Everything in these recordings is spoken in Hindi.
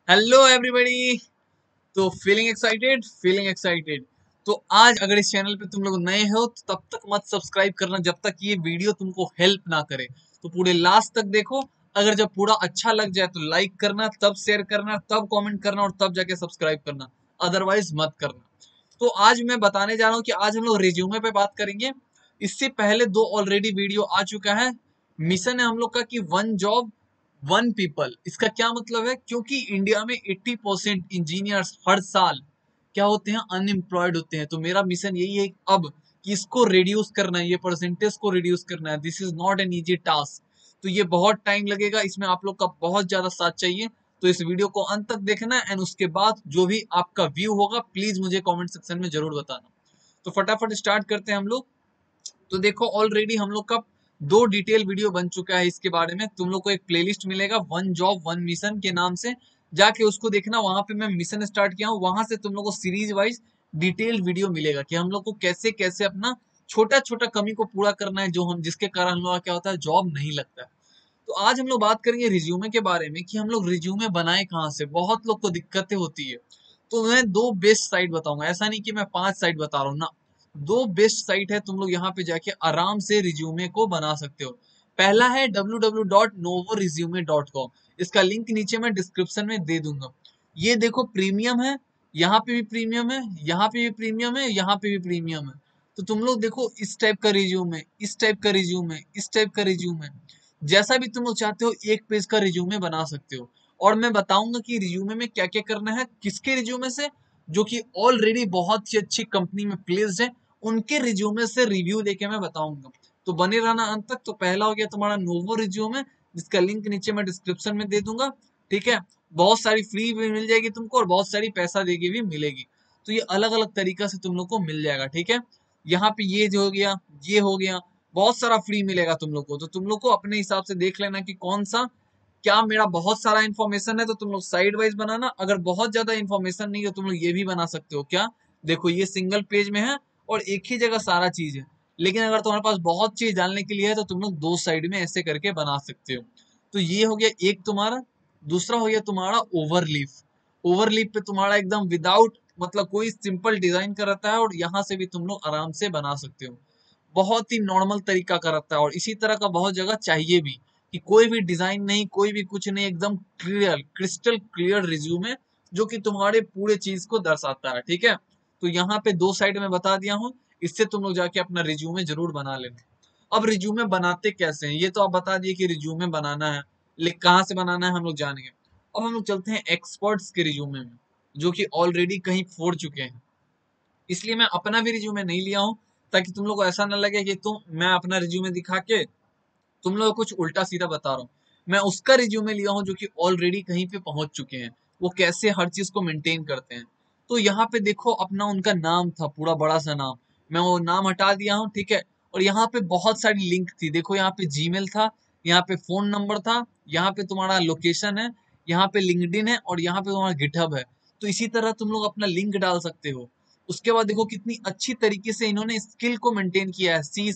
Hello everybody. तो फीलिंग एक्साइटेड। तो आज अगर इस चैनल पे तुम लोग नए हो तो तब तक मत सब्सक्राइब करना जब तक ये वीडियो तुमको हेल्प ना करे। तो पूरे लास्ट तक देखो। अगर जब पूरा अच्छा लग जाए तो लाइक करना, तब शेयर करना, तब कमेंट करना और तब जाके सब्सक्राइब करना। अदरवाइज मत करना। तो आज मैं बताने जा रहा हूँ कि आज हम लोग रिज्यूमे पे बात करेंगे। इससे पहले दो ऑलरेडी वीडियो आ चुका है। मिशन है हम लोग का कि वन जॉब वन पीपल। इसका क्या मतलब है? क्योंकि इंडिया में 80% इंजीनियर्स हर साल क्या होते हैं, अनएम्प्लॉयड होते हैं। तो मेरा मिशन यही है अब कि इसको रिड्यूस करना है, ये परसेंटेज को रिड्यूस करना है। This is not an easy task. तो ये बहुत टाइम लगेगा, इसमें आप लोग का बहुत ज्यादा साथ चाहिए। तो इस वीडियो को अंत तक देखना है एंड उसके बाद जो भी आपका व्यू होगा प्लीज मुझे कमेंट सेक्शन में जरूर बताना। तो फटाफट स्टार्ट करते हैं हम लोग। तो देखो ऑलरेडी हम लोग का दो डिटेल वीडियो बन चुका है इसके बारे में। तुम लोग को एक प्लेलिस्ट मिलेगा वन जॉब वन मिशन के नाम से, जाके उसको देखना। वहां पे मैं मिशन स्टार्ट किया हूँ, वहां से तुम लोग को सीरीज वाइज डिटेल वीडियो मिलेगा कि हम लोग को कैसे कैसे अपना छोटा छोटा कमी को पूरा करना है, जो हम जिसके कारण हम लोग का क्या होता है, जॉब नहीं लगता है। तो आज हम लोग बात करेंगे रिज्यूमे के बारे में कि हम लोग रिज्यूमे बनाए कहाँ से। बहुत लोग को दिक्कतें होती है। तो मैं दो बेस्ट साइट बताऊंगा, ऐसा नहीं कि मैं 5 साइट बता रहा हूँ ना। दो बेस्ट साइट है, तुम लोग यहाँ पे जाके आराम से रिज्यूमे को बना सकते हो। पहला है www.novoresume.com। इसका लिंक नीचे मैं डिस्क्रिप्शन में दे दूंगा। ये देखो प्रीमियम है, यहाँ पे भी प्रीमियम है, यहाँ पे भी प्रीमियम है, यहाँ पे भी प्रीमियम है। तो तुम लोग देखो इस टाइप का रिज्यूमे, इस टाइप का रिज्यूमे, इस टाइप का रिज्यूमे, जैसा भी तुम लोग चाहते हो एक पेज का रिज्यूमे बना सकते हो। और मैं बताऊंगा कि रिज्यूमे में क्या क्या करना है, किसके रिज्यूमे से, जो कि ऑलरेडी बहुत ही अच्छी कंपनी में प्लेस्ड है, उनके रिज्यूमे से रिव्यू देके मैं बताऊंगा। तो बने रहना अंत तक। तो पहला हो गया तुम्हारा नोवो रिज्यूमे, जिसका लिंक नीचे मैं डिस्क्रिप्शन में दे दूंगा। ठीक है, बहुत सारी फ्री भी मिल जाएगी तुमको और बहुत सारी पैसा देके भी मिलेगी। तो ये अलग अलग तरीका से तुम लोग को मिल जाएगा। ठीक है, यहाँ पे ये जो हो गया, ये हो गया, बहुत सारा फ्री मिलेगा तुम लोग को। तो तुम लोग को अपने हिसाब से देख लेना कि कौन सा क्या। मेरा बहुत सारा इन्फॉर्मेशन है तो तुम लोग साइड वाइज बनाना। अगर बहुत ज्यादा इन्फॉर्मेशन नहीं है तो तुम लोग ये भी बना सकते हो। क्या देखो, ये सिंगल पेज में है और एक ही जगह सारा चीज है। लेकिन अगर तुम्हारे पास बहुत चीज डालने के लिए है तो तुम लोग दो साइड में ऐसे करके बना सकते हो। तो ये हो गया एक तुम्हारा। दूसरा हो गया तुम्हारा ओवरलीफ। ओवरलीफ पे तुम्हारा एकदम विदाउट मतलब कोई सिंपल डिजाइन का रहता है और यहाँ से भी तुम लोग आराम से बना सकते हो। बहुत ही नॉर्मल तरीका का रहता है और इसी तरह का बहुत जगह चाहिए भी, कि कोई भी डिजाइन नहीं, कोई भी कुछ नहीं, एकदम क्लियर, क्रिस्टल क्लियर रिज्यूमे जो कि तुम्हारे पूरे चीज को दर्शाता है। ठीक है, तो यहाँ पे दो साइड में बता दिया हूँ, इससे तुम लोग जाके अपना रिज्यूमे जरूर बना लेना। अब रिज्यूमे बनाते कैसे हैं ये तो आप बता दिए कि रिज्यूमे बनाना है, लेकिन कहाँ से बनाना है हम लोग जानेंगे। अब हम लोग चलते हैं एक्सपर्ट्स के रिज्यूमे में, जो कि ऑलरेडी कहीं फोड़ चुके हैं। इसलिए मैं अपना भी रिज्यूमे नहीं लिया हूँ, ताकि तुम लोग को ऐसा ना लगे कि मैं अपना रिज्यूमे दिखा के तुम लोग को कुछ उल्टा सीधा बता रहा हूँ। मैं उसका रिज्यूमे लिया हूँ जो कि ऑलरेडी कहीं पे पहुंच चुके हैं, वो कैसे हर चीज को मेंटेन करते हैं। तो यहाँ पे देखो अपना उनका नाम था, पूरा बड़ा सा नाम, मैं वो नाम हटा दिया हूँ। ठीक है, और यहाँ पे बहुत सारी लिंक थी। देखो यहाँ पे जीमेल था, यहाँ पे फोन नंबर था, यहाँ पे तुम्हारा लोकेशन है, यहाँ पे लिंक्डइन है और यहाँ पे तुम्हारा गिटहब है। तो इसी तरह तुम लोग अपना लिंक डाल सकते हो। उसके बाद देखो कितनी अच्छी तरीके से इन्होंने स्किल को मेंटेन किया है। C++,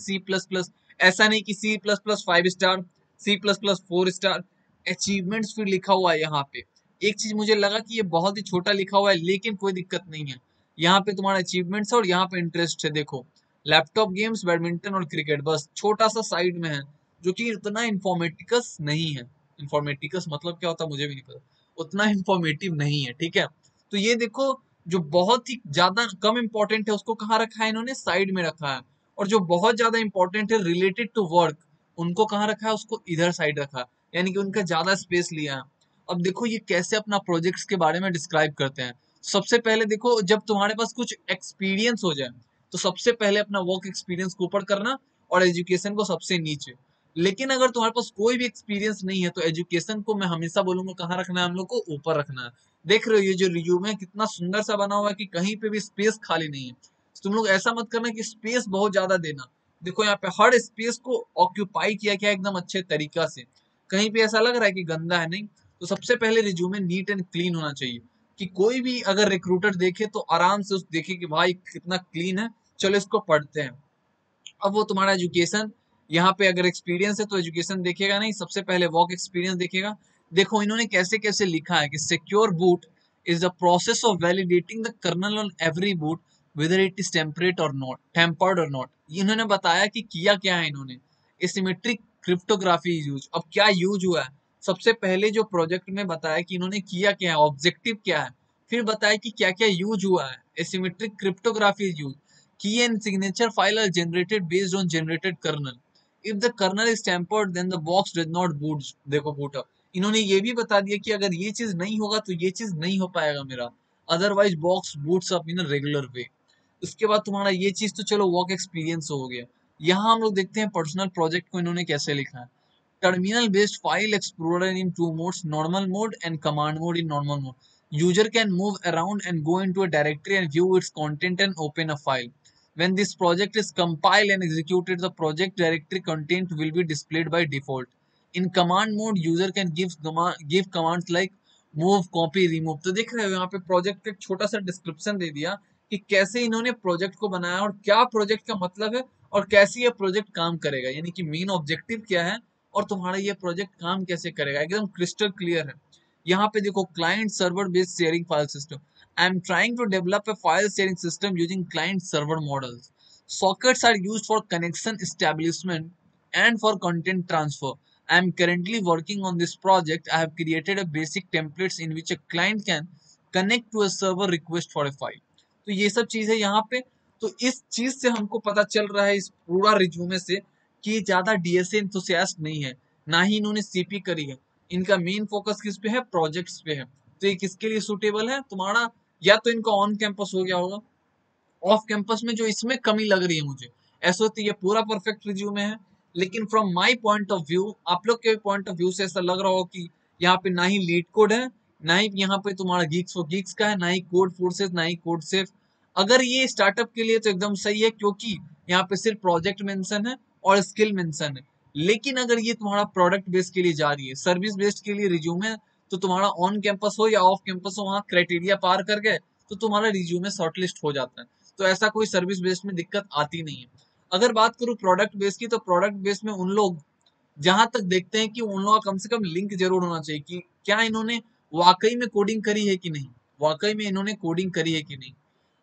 ऐसा नहीं कि C++ 5 star, C++ 4 star, achievements फिर लिखा हुआ है यहाँ पे। एक चीज मुझे लगा कि ये बहुत ही छोटा लिखा हुआ है, लेकिन कोई दिक्कत नहीं है। यहाँ पे तुम्हारा अचीवमेंट्स है और यहाँ पे इंटरेस्ट है। देखो लैपटॉप गेम्स, बैडमिंटन और क्रिकेट, बस छोटा सा साइड में है, जो कि इतना इंफॉर्मेटिकस नहीं है। इंफॉर्मेटिकस मतलब क्या होता है मुझे भी नहीं पता, उतना इंफॉर्मेटिव नहीं है। ठीक है, तो ये देखो जो बहुत ही ज्यादा कम इंपॉर्टेंट है उसको कहाँ रखा है इन्होंने, साइड में रखा है। और जो बहुत ज्यादा इंपॉर्टेंट है रिलेटेड टू वर्क, उनको कहाँ रखा है, उसको इधर साइड रखा है, यानी कि उनका ज्यादा स्पेस लिया है। अब देखो ये कैसे अपना प्रोजेक्ट्स के बारे में डिस्क्राइब करते हैं। सबसे पहले देखो, जब तुम्हारे पास कुछ एक्सपीरियंस हो जाए तो सबसे पहले अपना वर्क एक्सपीरियंस को ऊपर करना और एजुकेशन को सबसे नीचे। लेकिन अगर तुम्हारे पास कोई भी एक्सपीरियंस नहीं है तो एजुकेशन को मैं हमेशा बोलूंगा कहाँ रखना है, हम लोग को ऊपर रखना है। देख रहे हो ये जो रिज्यूम है कितना सुंदर सा बना हुआ है कि कहीं पे भी स्पेस खाली नहीं है। तुम लोग ऐसा मत करना कि स्पेस बहुत ज्यादा देना। देखो यहाँ पे हर स्पेस को ऑक्यूपाई किया गया एकदम अच्छे तरीका से, कहीं पे ऐसा लग रहा है कि गंदा है, नहीं। तो सबसे पहले रिज्यूमे नीट एंड क्लीन होना चाहिए, कि कोई भी अगर रिक्रूटर देखे तो आराम से उस देखे कि भाई कितना क्लीन है, चलो इसको पढ़ते हैं। अब वो तुम्हारा एजुकेशन, यहाँ पे अगर एक्सपीरियंस है तो एजुकेशन देखेगा नहीं, सबसे पहले वर्क एक्सपीरियंस देखेगा। देखो इन्होंने कैसे कैसे लिखा है कि secure boot is the process of validating the kernel on every boot whether it is tempered or not। इन्होंने बताया कि किया क्या है इन्होंने, एसिमेट्रिक क्रिप्टोग्राफी यूज। अब क्या यूज हुआ है, सबसे पहले जो प्रोजेक्ट में बताया कि इन्होंने किया क्या है, ऑब्जेक्टिव क्या है, फिर बताया कि क्या क्या यूज हुआ है। Asymmetric cryptography use, key and signature file are generated based on generated kernel. If the kernel is tampered then the box does not boot. देखो बूट अप। इन्होंने ये भी बता दिया कि अगर ये चीज नहीं होगा तो ये चीज नहीं हो पाएगा मेरा, otherwise box boots up in regular way. उसके बाद तुम्हारा ये चीज तो चलो वर्क एक्सपीरियंस हो गया। यहाँ हम लोग देखते हैं पर्सनल प्रोजेक्ट को इन्होंने कैसे लिखा है। Terminal based file explorer in two modes, normal mode and command mode. In normal mode user can move around and go into a directory and view it's content and open a file. When this project is compiled and executed, the project directory content will be displayed by default. In command mode, user can give commands like move, copy, remove। तो देख रहे हो यहाँ पे प्रोजेक्ट का एक छोटा सा डिस्क्रिप्शन दे दिया कि कैसे इन्होंने प्रोजेक्ट को बनाया और क्या प्रोजेक्ट का मतलब है और कैसे ये प्रोजेक्ट काम करेगा, यानी कि मेन ऑब्जेक्टिव क्या है और तुम्हारा ये प्रोजेक्ट काम कैसे करेगा, एकदम क्रिस्टल क्लियर है। यहाँ पे देखो client server based sharing file system. I am trying to develop a file sharing system using client server models. Sockets are used for connection establishment and for content transfer. I am currently working on this project. I have created a basic templates in which a client can connect to a server request for a file. तो ये सब चीजें यहाँ पे, तो इस चीज से हमको पता चल रहा है इस पूरा रिज्यूमे से कि ज्यादा डीएसए इंथुसियास्ट नहीं है, ना ही इन्होंने सीपी करी है। इनका मेन फोकस किस पे है, प्रोजेक्ट्स पे है। तो ये किसके लिए सुटेबल है तुम्हारा, या तो इनका ऑन कैंपस हो गया होगा, ऑफ कैंपस में जो इसमें कमी लग रही है मुझे, ऐसा तो ये पूरा परफेक्ट रिज्यूमे है। लेकिन from my point of view, आप लोग के पॉइंट ऑफ व्यू से ऐसा लग रहा हो कि यहाँ पे ना ही लीड कोड है, ना ही यहाँ पे तुम्हारा गीक्स फॉर गीक्स का है, ना ही कोड फोर्सेस, ना ही कोड सेफ। अगर ये स्टार्टअप के लिए तो एकदम सही है क्योंकि यहाँ पे सिर्फ प्रोजेक्ट मेंशन है और स्किल मेंशन है। लेकिन अगर ये तुम्हारा प्रोडक्ट बेस्ड के लिए जा रही है, सर्विस बेस्ड के लिए रिज्यूमे है, तो तुम्हारा ऑन कैंपस हो या ऑफ कैंपस हो, वहां क्राइटेरिया पार कर गए तो तुम्हारा रिज्यूमे शॉर्टलिस्ट हो जाता है। तो ऐसा कोई सर्विस बेस्ड में दिक्कत आती नहीं है। अगर बात करूं प्रोडक्ट बेस्ड की, तो प्रोडक्ट बेस्ड में उन लोग जहां तक देखते हैं कि उन लोगों का कम से कम लिंक जरूर होना चाहिए कि क्या इन्होंने वाकई में कोडिंग करी है कि नहीं, वाकई में इन्होंने कोडिंग करी है कि नहीं।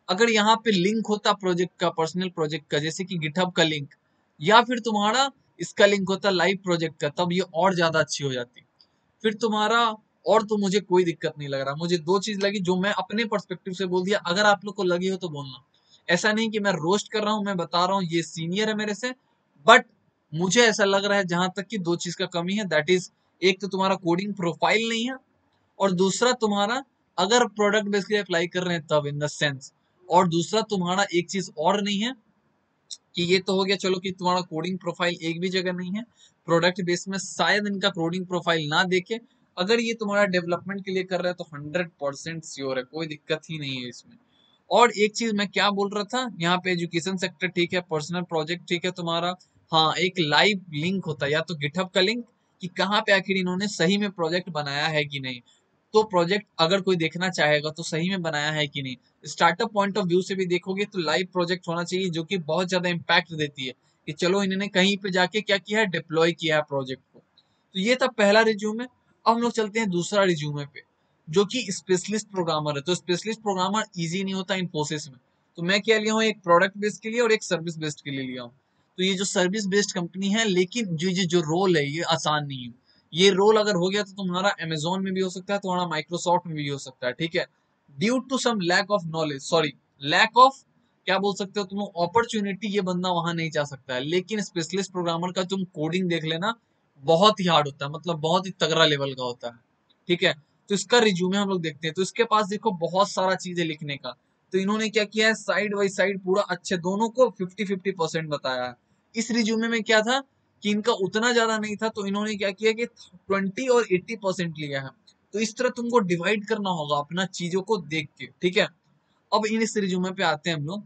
अगर यहाँ पे लिंक होता प्रोजेक्ट का, पर्सनल प्रोजेक्ट का, जैसे कि गिटहब का लिंक, या फिर तुम्हारा इसका लिंक होता लाइव प्रोजेक्ट का, तब ये और ज्यादा अच्छी हो जाती फिर तुम्हारा। और तो मुझे कोई दिक्कत नहीं लग रहा, मुझे दो चीज लगी जो मैं अपने पर्सपेक्टिव से बोल दिया, अगर आप लोग को लगी हो तो बोलना। ऐसा नहीं कि मैं रोस्ट कर रहा हूं, मैं बता रहा हूँ ये सीनियर है मेरे से, बट मुझे ऐसा लग रहा है जहां तक कि दो चीज का कमी है, दैट इज एक तो तुम्हारा कोडिंग प्रोफाइल नहीं है, और दूसरा तुम्हारा अगर प्रोडक्ट बेस के लिए अप्लाई कर रहे हैं तब इन द सेंस, और दूसरा तुम्हारा एक चीज और नहीं है कि ये तो हो गया चलो कि तुम्हारा कोडिंग प्रोफाइल एक भी जगह नहीं है, प्रोडक्ट बेस में शायद इनका कोडिंग प्रोफाइल ना देखे। अगर ये तुम्हारा डेवलपमेंट के लिए कर रहा है तो 100% श्योर है, कोई दिक्कत ही नहीं है इसमें। और एक चीज मैं क्या बोल रहा था, यहाँ पे एजुकेशन सेक्टर ठीक है, पर्सनल प्रोजेक्ट ठीक है तुम्हारा, हाँ एक लाइव लिंक होता है या तो गिटहब का लिंक कि कहाँ पे आखिर इन्होंने सही में प्रोजेक्ट बनाया है कि नहीं। तो प्रोजेक्ट अगर कोई देखना चाहेगा तो सही में बनाया है कि नहीं। स्टार्टअप पॉइंट ऑफ व्यू से भी देखोगे तो लाइव प्रोजेक्ट होना चाहिए जो कि बहुत ज्यादा इम्पैक्ट देती है कि चलो इन्होंने कहीं पे जाके क्या किया है, डिप्लॉय किया है प्रोजेक्ट को। तो ये था पहला रिज्यूमे। अब हम लोग चलते हैं दूसरा रिज्यूमे पे, जो कि स्पेशलिस्ट प्रोग्रामर है। तो स्पेशलिस्ट प्रोग्रामर इजी नहीं होता इन्फोसिस में। तो मैं क्या लिया हूँ, एक प्रोडक्ट बेस्ड के लिए और एक सर्विस बेस्ड के लिए लिया हूँ। तो ये जो सर्विस बेस्ड कंपनी है, लेकिन जो रोल है ये आसान नहीं है। ये रोल अगर हो गया तो तुम्हारा अमेजोन में भी हो सकता है, तुम्हारा माइक्रोसॉफ्ट में भी हो सकता है, ठीक है। Due to some lack of knowledge, sorry lack of क्या बोल सकते हो तुम, अपॉर्चुनिटी, ये बंदा वहां नहीं जा सकता है। लेकिन स्पेशलिस्ट प्रोग्रामर का तुम कोडिंग देख लेना, बहुत ही हार्ड होता है, मतलब बहुत ही तगड़ा लेवल का होता है, ठीक है। तो इसका रिज्यूमे हम लोग देखते हैं। तो इसके पास देखो बहुत सारा चीजें लिखने का। तो इन्होंने क्या किया है, साइड बाई साइड पूरा अच्छे दोनों को 50-50% बताया है। इस रिज्यूमे में क्या था कि इनका उतना ज्यादा नहीं था, तो इन्होंने क्या किया कि 20 और 80% लिया है। तो इस तरह तुमको डिवाइड करना होगा अपना चीजों को देख के, ठीक है। अब इन इस रिज्यूमे पे आते हैं हम लोग।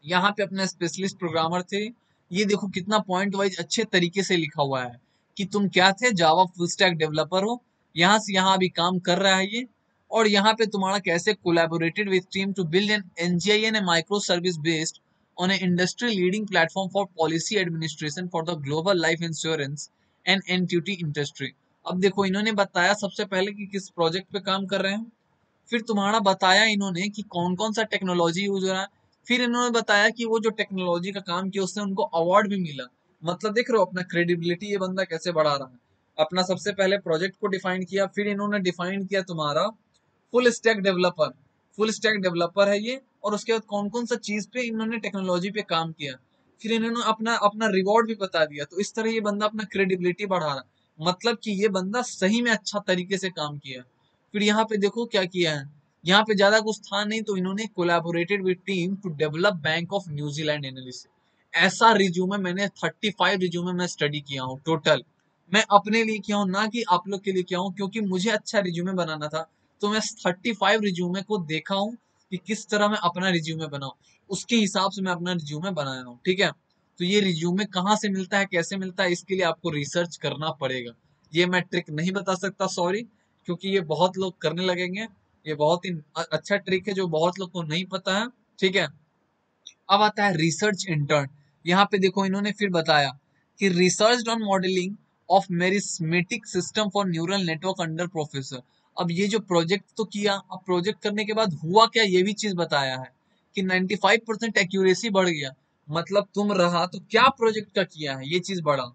यहाँ पे अपने स्पेशलिस्ट प्रोग्रामर थे। ये देखो कितना पॉइंट वाइज अच्छे तरीके से लिखा हुआ है कि तुम क्या थे, जावा फुल स्टैक डेवलपर हो, यहाँ से यहाँ अभी काम कर रहा है ये। और यहाँ पे तुम्हारा कैसे collaborated with team to build an engine a micro service based on an industry leading platform for policy administration for the global life insurance and annuity industry. अब देखो इन्होंने बताया सबसे पहले कि किस प्रोजेक्ट पे काम कर रहे हैं, फिर तुम्हारा बताया इन्होंने कि कौन कौन सा टेक्नोलॉजी यूज हो रहा है, फिर इन्होंने बताया कि वो जो टेक्नोलॉजी का काम किया उससे उनको अवार्ड भी मिला। मतलब देख रहे हो अपना क्रेडिबिलिटी ये बंदा कैसे बढ़ा रहा है। अपना सबसे पहले प्रोजेक्ट को डिफाइन किया, फिर इन्होंने डिफाइन किया तुम्हारा full stack developer. Full stack developer है ये, और उसके बाद कौन कौन सा चीज पे इन्होंने टेक्नोलॉजी पे काम किया, फिर इन्होंने अपना अपना रिवॉर्ड भी बता दिया। तो इस तरह ये बंदा अपना क्रेडिबिलिटी बढ़ा रहा है, मतलब कि ये बंदा सही में अच्छा तरीके से काम किया। फिर यहाँ पे देखो क्या किया है, यहाँ पे ज्यादा कुछ था नहीं, तो इन्होंने collaborated with team to develop bank of New Zealand analysis. ऐसा रिज्यूमे मैंने 35 रिज्यूमे मैं स्टडी किया हूँ टोटल। मैं अपने लिए किया हूँ, ना कि आप लोग के लिए किया हूँ, क्योंकि मुझे अच्छा रिज्यूमे बनाना था। तो मैं 35 रिज्यूमे को देखा हूँ कि किस तरह मैं अपना रिज्यूमे बनाऊं, उसके हिसाब से मैं अपना रिज्यूमे बनाया हूँ। ठीक है, तो ये रिज्यूमे कहाँ से मिलता है, कैसे मिलता है, इसके लिए आपको रिसर्च करना पड़ेगा। ये मैं ट्रिक नहीं बता सकता, सॉरी, क्योंकि ये बहुत लोग करने लगेंगे। ये बहुत ही अच्छा ट्रिक है जो बहुत लोग को नहीं पता है। ठीक है, अब आता है रिसर्च इंटर्न। यहाँ पे देखो इन्होंने फिर बताया कि research on modelling of meristematic system for neural network under professor. अब ये जो प्रोजेक्ट तो किया, अब प्रोजेक्ट करने के बाद हुआ क्या ये भी चीज बताया है कि 95% एक्यूरेसी बढ़ गया। मतलब तुम रहा तो क्या प्रोजेक्ट का किया है ये चीज बढ़ा।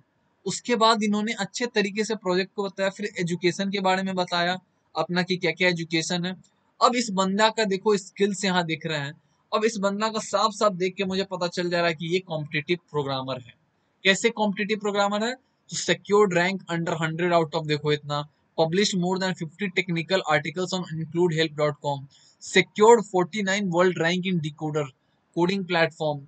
उसके बाद इन्होंने अच्छे तरीके से प्रोजेक्ट को बताया, फिर एजुकेशन के बारे में बताया अपना कि क्या क्या एजुकेशन है। अब इस बंदा का देखो स्किल्स यहाँ दिख रहे हैं। अब इस बंदा का साफ साफ देख के मुझे पता चल जा रहा है कि ये कॉम्पिटिटिव प्रोग्रामर है। कैसे कॉम्पिटिटिव प्रोग्रामर है, तो secured rank under 100 out of, देखो इतना, publish more than 50 technical articles on include हेल्प.com, secured 49 world rank in decoder coding platform,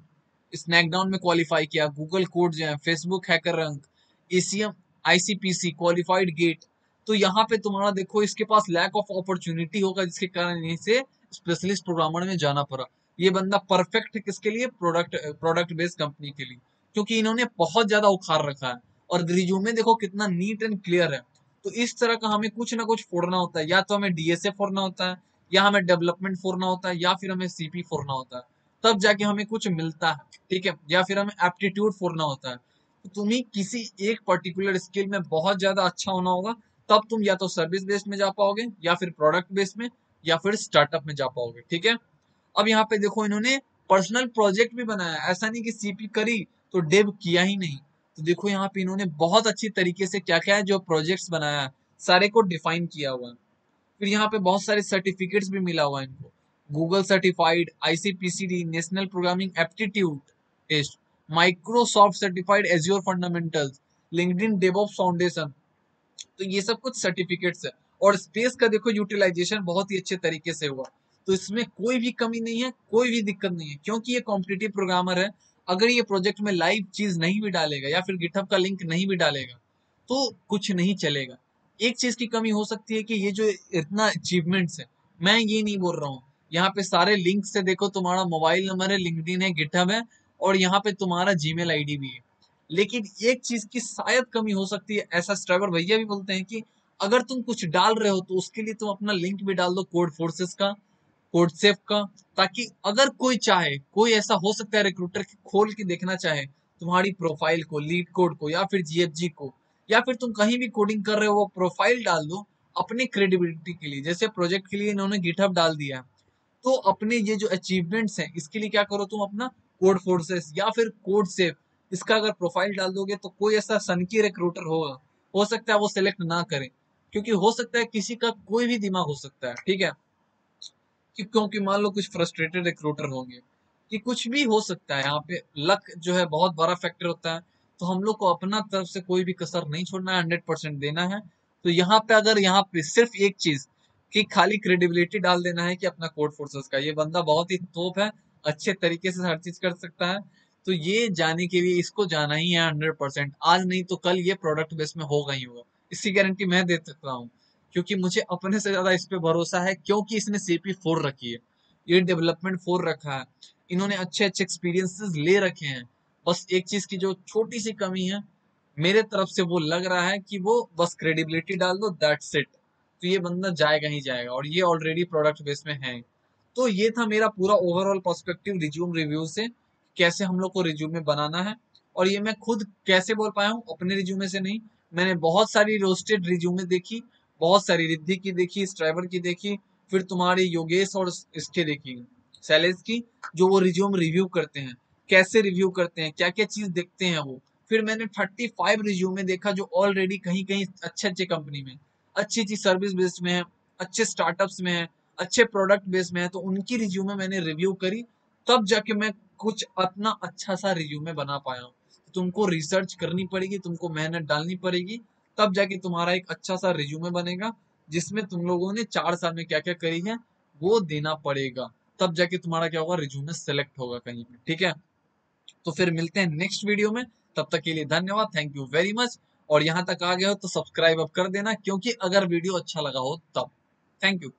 SnackDown में क्वालिफाई किया, गूगल कोड जो है, Facebook hacker rank, ACM ICPC qualified GATE. तो यहाँ पे तुम्हारा देखो इसके पास लैक ऑफ अपॉर्चुनिटी होगा, जिसके कारण इसे स्पेशलिस्ट प्रोग्रामर में जाना पड़ा। ये बंदा परफेक्ट है किसके लिए, प्रोडक्ट बेस्ड कंपनी के लिए, क्योंकि इन्होंने बहुत ज्यादा उखाड़ रखा है। और रिज्यूमे देखो कितना नीट एंड क्लियर है। तो इस तरह का हमें कुछ ना कुछ फोड़ना होता है, या तो हमें डीएसए फोड़ना होता है, या हमें डेवलपमेंट फोड़ना होता है, या फिर हमें सीपी फोड़ना होता है, तब जाके हमें कुछ मिलता है। ठीक है, या फिर हमें एप्टीट्यूड फोड़ना होता है। तो तुम्हें किसी एक पर्टिकुलर स्किल में बहुत ज्यादा अच्छा होना होगा, तब तुम या तो सर्विस बेस्ड में जा पाओगे, या फिर प्रोडक्ट बेस्ड में, या फिर स्टार्टअप में जा पाओगे। ठीक है, अब यहाँ पे देखो इन्होंने पर्सनल प्रोजेक्ट भी बनाया, ऐसा नहीं कि सीपी करी तो डेव किया ही नहीं। तो देखो यहाँ पे इन्होंने बहुत अच्छी तरीके से क्या क्या है जो प्रोजेक्ट्स बनाया है, सारे को डिफाइन किया हुआ है। फिर यहाँ पे बहुत सारे सर्टिफिकेट्स भी मिला हुआ है इनको, गूगल सर्टिफाइड, आईसीपीसीडी national programming aptitude test, Microsoft certified Azure fundamentals, LinkedIn DevOps foundation. तो ये सब कुछ सर्टिफिकेट्स है। और स्पेस का देखो यूटिलाइजेशन बहुत ही अच्छे तरीके से हुआ। तो इसमें कोई भी कमी नहीं है, कोई भी दिक्कत नहीं है, क्योंकि ये कॉम्पिटिटिव प्रोग्रामर है। अगर ये प्रोजेक्ट में लाइव चीज नहीं भी डालेगा, या फिर गिटहब का लिंक नहीं भी डालेगा, तो कुछ नहीं चलेगा। एक चीज की कमी हो सकती है कि ये जो इतना अचीवमेंट्स है, मैं ये नहीं बोल रहा हूँ, यहाँ पे सारे लिंक से देखो तुम्हारा मोबाइल नंबर है, लिंक्डइन है, गिटहब है, और यहाँ पे तुम्हारा जीमेल आईडी भी है। लेकिन एक चीज की शायद कमी हो सकती है, ऐसा स्ट्रगर भैया भी बोलते हैं कि अगर तुम कुछ डाल रहे हो तो उसके लिए तुम अपना लिंक भी डाल दो कोड फोर्सेस का, कोड सेफ का, ताकि अगर कोई चाहे, कोई ऐसा हो सकता है रिक्रूटर खोल के देखना चाहे तुम्हारी प्रोफाइल को, लीड कोड को, या फिर जीएफजी को, या फिर तुम कहीं भी कोडिंग कर रहे हो वो प्रोफाइल डाल दो अपने क्रेडिबिलिटी के लिए। जैसे प्रोजेक्ट के लिए इन्होंने गिटहब डाल दिया है, तो अपने ये जो अचीवमेंट्स हैं इसके लिए क्या करो तुम अपना कोड फोर्सेस या फिर कोड सेफ, इसका अगर प्रोफाइल डाल दोगे तो कोई ऐसा सनकी रिक्रूटर होगा, हो सकता है वो सिलेक्ट ना करे, क्योंकि हो सकता है किसी का कोई भी दिमाग हो सकता है। ठीक है, क्योंकि मान लो कुछ फ्रस्ट्रेटेड रिक्रूटर होंगे, कि कुछ भी हो सकता है। यहाँ पे लक जो है बहुत बड़ा फैक्टर होता है। तो हम लोग को अपना तरफ से कोई भी कसर नहीं छोड़ना है, 100% देना है। तो यहाँ पे अगर यहाँ पे सिर्फ एक चीज कि खाली क्रेडिबिलिटी डाल देना है कि अपना कोड फोर्सेस का, ये बंदा बहुत ही तोप है, अच्छे तरीके से हर चीज कर सकता है, तो ये जाने के लिए इसको जाना ही है 100%। आज नहीं तो कल ये प्रोडक्ट बेस में होगा ही होगा, इसकी गारंटी मैं दे सकता हूँ, क्योंकि मुझे अपने से ज्यादा इस पे भरोसा है, क्योंकि इसने सीपी 4 रखी है, ये डेवलपमेंट 4 रखा है, इन्होंने अच्छे अच्छे एक्सपीरियंसेस ले रखे हैं। बस एक चीज की जो छोटी सी कमी है मेरे तरफ से, वो लग रहा है कि वो बस क्रेडिबिलिटी डाल दो, दैट्स इट। तो ये बंदा जाएगा ही जाएगा, और ये ऑलरेडी प्रोडक्ट बेस में है। तो ये था मेरा पूरा ओवरऑल पर्सपेक्टिव रिज्यूम रिव्यू से, कैसे हम लोग को रिज्यूमे बनाना है। और ये मैं खुद कैसे बोल पाया हूँ, अपने रिज्यूमे से नहीं, मैंने बहुत सारी रोस्टेड रिज्यूमे देखी, बहुत सारी रिद्धि की देखी, स्ट्राइवर की देखी, फिर तुम्हारे योगेश और इसके देखी, शैलेश की, जो वो रिज्यूम रिव्यू करते हैं, कैसे रिव्यू करते हैं, क्या क्या चीज देखते हैं वो। फिर मैंने 35 रिज्यूमे देखा जो ऑलरेडी कहीं कहीं अच्छे अच्छे कंपनी में, अच्छी अच्छी सर्विस बेस्ड में है, अच्छे स्टार्टअप्स में है, अच्छे प्रोडक्ट बेस्ड में है, तो उनकी रिज्यूमे मैंने रिव्यू करी, तब जाके मैं कुछ अपना अच्छा सा रिज्यूमे बना पाया हूँ। तुमको रिसर्च करनी पड़ेगी, तुमको मेहनत डालनी पड़ेगी, तब जाके तुम्हारा एक अच्छा सा रिज्यूमे बनेगा, जिसमें तुम लोगों ने 4 साल में क्या क्या करी है वो देना पड़ेगा, तब जाके तुम्हारा क्या होगा, रिज्यूमे सेलेक्ट होगा कहीं पे। ठीक है, तो फिर मिलते हैं नेक्स्ट वीडियो में, तब तक के लिए धन्यवाद, थैंक यू वेरी मच। और यहाँ तक आ गए हो तो सब्सक्राइब अब कर देना, क्योंकि अगर वीडियो अच्छा लगा हो तब। Thank you.